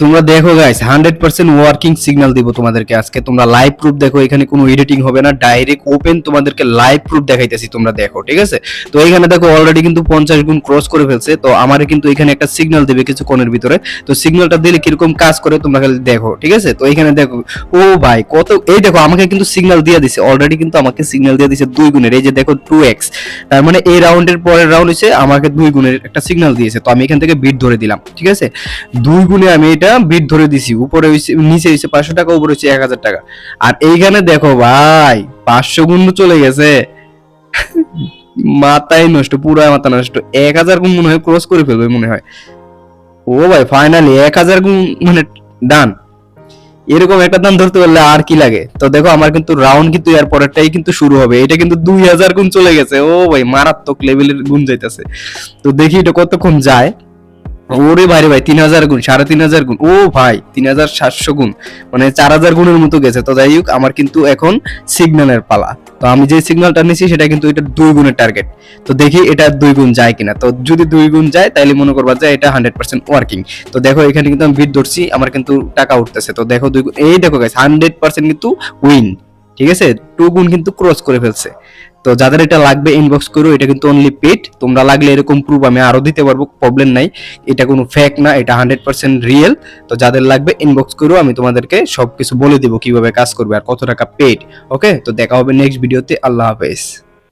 তোমরা দেখো guys 100% working signal দিব তোমাদেরকে আজকে। তোমরা লাইভ প্রুফ দেখো, এখানে কোনো এডিটিং হবে না, ডাইরেক্ট ওপেন তোমাদেরকে লাইভ প্রুফ দেখাইতেছি, তোমরা দেখো, ঠিক আছে? তো এইখানে দেখো অলরেডি কিন্তু 50 গুণ ক্রস করে ফেলছে। তো আমারে কিন্তু এখানে একটা সিগন্যাল দেবে কিছুক্ষণের ভিতরে। তো সিগন্যালটা দিলে কিরকম কাজ করে তোমরা খালি দেখো, ঠিক আছে? তো এখানে দেখো, ও ভাই কত, এই দেখো আমাকে কিন্তু সিগন্যাল দিয়ে দিছে অলরেডি, কিন্তু আমাকে সিগন্যাল দিয়ে দিছে 2 গুণের। এই যে দেখো 2x, তার মানে এই রাউন্ডের পরের রাউন্ড হচ্ছে আমাকে 2 গুণের একটা সিগন্যাল দিয়েছে। তো আমি এখান থেকে বিট ধরে দিলাম, ঠিক আছে? 2 গুণে আমি এটা বিট ধরে দিছি। উপরে নিচে হইছে 500 টাকা, উপরে হচ্ছে 1000 টাকা। আর এইখানে দেখো ভাই 500 গুণ চলে গেছে। মাথায় নষ্ট, পুরো মাথা নষ্ট। 1000 গুণ মনে হয় ক্রস করে ফেলবে মনে হয়। ও ভাই ফাইনালি 1000 গুণ মানে ডান। এরকম একটা দাম ধরতে পারলে আর কি লাগে। তো দেখো আমার কিন্তু রাউন্ড কিন্তু এর পরেরটাই কিন্তু শুরু হবে। এটা কিন্তু 2000 গুণ চলে গেছে। ও ভাই মারাত্মক লেভেলের গুণ যাইতেছে। তো দেখি এটা কতক্ষণ যায়। ওরে ভাই রে ভাই 3000 গুণ, 3500 গুণ, ও ভাই 3700 গুণ, মানে 4000 গুণের মতো গেছে। তো যাই হোক আমার কিন্তু এখন সিগন্যালের পালা। তো আমি যে সিগন্যালটা নিছি সেটা কিন্তু এটা 2 গুণের টার্গেট। তো দেখি এটা 2 গুণ যায় কিনা। তো যদি 2 গুণ যায় তাহলে মনে করবা যে এটা 100% ওয়ার্কিং। তো দেখো এখানে কিন্তু আমি বিট ধরছি, আমার কিন্তু টাকা উঠতেছে। তো দেখো 2 গুণ, এই দেখো গাইস 100% কিন্তু উইন, ঠিক আছে? 2 গুণ কিন্তু ক্রস করে ফেলছে। তো যাদের এটা লাগবে ইনবক্স করো, এটা কিন্তু অনলি পেড। তোমরা লাগলে এরকম প্রুফ আমি আরো দিতে পারবো, প্রবলেম নাই। এটা কোনো ফেক না, এটা 100% রিয়েল। তো যাদের লাগবে ইনবক্স করো, আমি তোমাদেরকে সবকিছু বলে দেবো কিভাবে কাজ করবে আর কত টাকা পেড। ওকে, তো দেখা হবে নেক্সট ভিডিওতে। আল্লাহ হাফেজ।